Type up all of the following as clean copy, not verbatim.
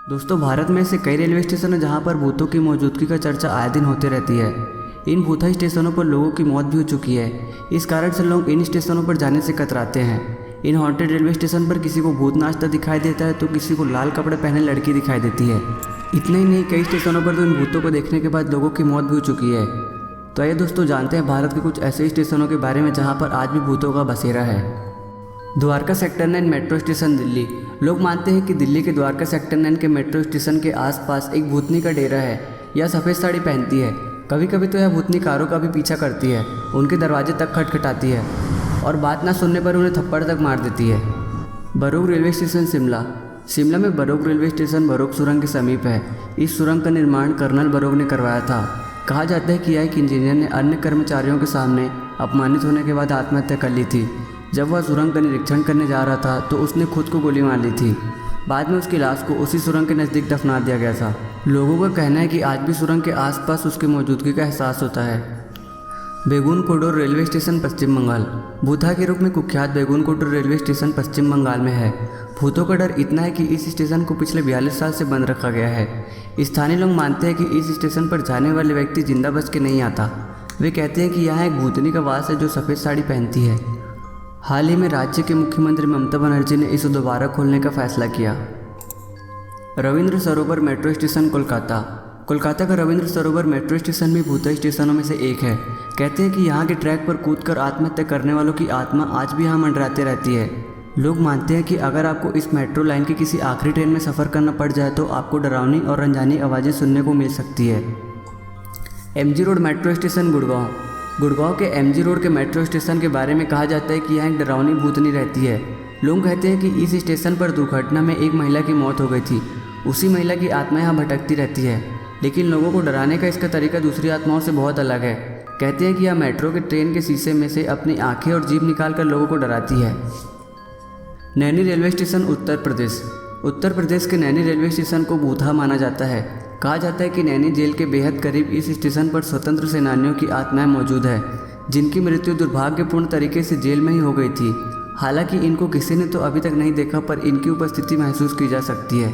दोस्तों, भारत में ऐसे कई रेलवे स्टेशन हैं जहां पर भूतों की मौजूदगी का चर्चा आए दिन होती रहती है। इन भूतिया स्टेशनों पर लोगों की मौत भी हो चुकी है। इस कारण से लोग इन स्टेशनों पर जाने से कतराते हैं। इन हॉन्टेड रेलवे स्टेशन पर किसी को भूत नाचता दिखाई देता है तो किसी को लाल कपड़े पहने लड़की दिखाई देती है। इतना ही नहीं, कई स्टेशनों पर तो इन भूतों को देखने के बाद लोगों की मौत भी हो चुकी है। तो आइए दोस्तों, जानते हैं भारत के कुछ ऐसे स्टेशनों के बारे में जहाँ पर आज भी भूतों का बसेरा है। Dwarka sector 9 metro station, Delhi. लोग मानते हैं कि दिल्ली के द्वारका सेक्टर 9 के मेट्रो स्टेशन के आसपास एक भूतनी का डेरा है। यह सफ़ेद साड़ी पहनती है। कभी कभी तो यह भूतनी कारों का भी पीछा करती है, उनके दरवाजे तक खटखटाती है और बात ना सुनने पर उन्हें थप्पड़ तक मार देती है। बरोग रेलवे स्टेशन, शिमला। शिमला में बरोग रेलवे स्टेशन बरोग सुरंग के समीप है। इस सुरंग का निर्माण कर्नल बरोग ने करवाया था। कहा जाता है कि यह एक इंजीनियर ने अन्य कर्मचारियों के सामने अपमानित होने के बाद आत्महत्या कर ली थी। जब वह सुरंग का निरीक्षण करने जा रहा था तो उसने खुद को गोली मार ली थी। बाद में उसकी लाश को उसी सुरंग के नज़दीक दफना दिया गया था। लोगों का कहना है कि आज भी सुरंग के आसपास उसकी मौजूदगी का एहसास होता है। बेगुन कोडोर रेलवे स्टेशन, पश्चिम बंगाल। भूता के रूप में कुख्यात बेगुन कोडोर रेलवे स्टेशन पश्चिम बंगाल में है। भूतों का डर इतना है कि इस स्टेशन को पिछले 42 साल से बंद रखा गया है। स्थानीय लोग मानते हैं कि इस स्टेशन पर जाने वाले व्यक्ति जिंदा बच के नहीं आता। वे कहते हैं कि यहाँ एक भूतनी का वास है जो सफ़ेद साड़ी पहनती है। हाल ही में राज्य के मुख्यमंत्री ममता बनर्जी ने इसे दोबारा खोलने का फैसला किया। रविंद्र सरोवर मेट्रो स्टेशन, कोलकाता। कोलकाता का रविंद्र सरोवर मेट्रो स्टेशन भी भूतिया स्टेशनों में से एक है। कहते हैं कि यहाँ के ट्रैक पर कूदकर आत्महत्या करने वालों की आत्मा आज भी यहाँ मंडराते रहती है। लोग मानते हैं कि अगर आपको इस मेट्रो लाइन की किसी आखिरी ट्रेन में सफ़र करना पड़ जाए तो आपको डरावनी और अनजानी आवाज़ें सुनने को मिल सकती है। MG road metro station, Gurgaon. Gurgaon के MG रोड के मेट्रो स्टेशन के बारे में कहा जाता है कि यहाँ एक डरावनी भूतनी रहती है। लोग कहते हैं कि इस स्टेशन पर दुर्घटना में एक महिला की मौत हो गई थी। उसी महिला की आत्मा यहाँ भटकती रहती है, लेकिन लोगों को डराने का इसका तरीका दूसरी आत्माओं से बहुत अलग है। कहते हैं कि यह मेट्रो के ट्रेन के शीशे में से अपनी आँखें और जीभ निकाल कर लोगों को डराती है। Naini railway station, Uttar Pradesh. उत्तर प्रदेश के नैनी रेलवे स्टेशन को भूतहा माना जाता है। कहा जाता है कि नैनी जेल के बेहद करीब इस स्टेशन पर स्वतंत्र सेनानियों की आत्माएं मौजूद है, जिनकी मृत्यु दुर्भाग्यपूर्ण तरीके से जेल में ही हो गई थी। हालांकि इनको किसी ने तो अभी तक नहीं देखा, पर इनकी उपस्थिति महसूस की जा सकती है।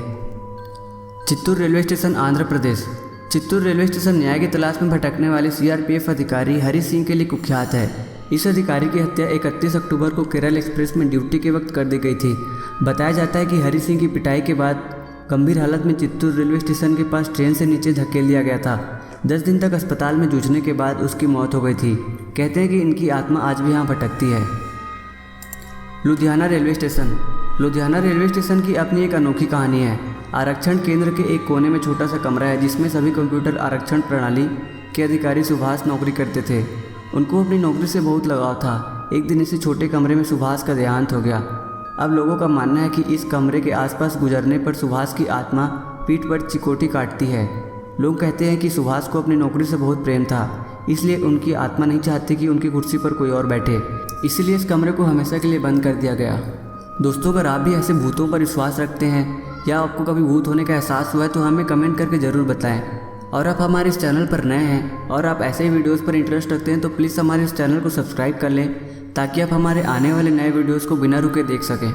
Chittoor railway station, Andhra Pradesh. Chittoor railway station न्याय की तलाश में भटकने वाले CRPF अधिकारी हरि सिंह के लिए कुख्यात है। इस अधिकारी की हत्या 31 अक्टूबर को केरल एक्सप्रेस में ड्यूटी के वक्त कर दी गई थी। बताया जाता है कि हरि सिंह की पिटाई के बाद गंभीर हालत में चित्तूर रेलवे स्टेशन के पास ट्रेन से नीचे धकेल दिया गया था। 10 दिन तक अस्पताल में जूझने के बाद उसकी मौत हो गई थी। कहते हैं कि इनकी आत्मा आज भी यहाँ भटकती है। Ludhiana railway station. Ludhiana railway station की अपनी एक अनोखी कहानी है। आरक्षण केंद्र के एक कोने में छोटा सा कमरा है जिसमें सभी कंप्यूटर आरक्षण प्रणाली के अधिकारी सुभाष नौकरी करते थे। उनको अपनी नौकरी से बहुत लगाव था। एक दिन इसी छोटे कमरे में सुभाष का देहांत हो गया। अब लोगों का मानना है कि इस कमरे के आसपास गुजरने पर सुभाष की आत्मा पीठ पर चिकोटी काटती है। लोग कहते हैं कि सुभाष को अपनी नौकरी से बहुत प्रेम था, इसलिए उनकी आत्मा नहीं चाहती कि उनकी कुर्सी पर कोई और बैठे, इसलिए इस कमरे को हमेशा के लिए बंद कर दिया गया। दोस्तों, अगर आप भी ऐसे भूतों पर विश्वास रखते हैं या आपको कभी भूत होने का एहसास हुआ है तो हमें कमेंट करके ज़रूर बताएं। और आप हमारे इस चैनल पर नए हैं और आप ऐसे ही वीडियोस पर इंटरेस्ट रखते हैं तो प्लीज़ हमारे इस चैनल को सब्सक्राइब कर लें, ताकि आप हमारे आने वाले नए वीडियोस को बिना रुके देख सकें।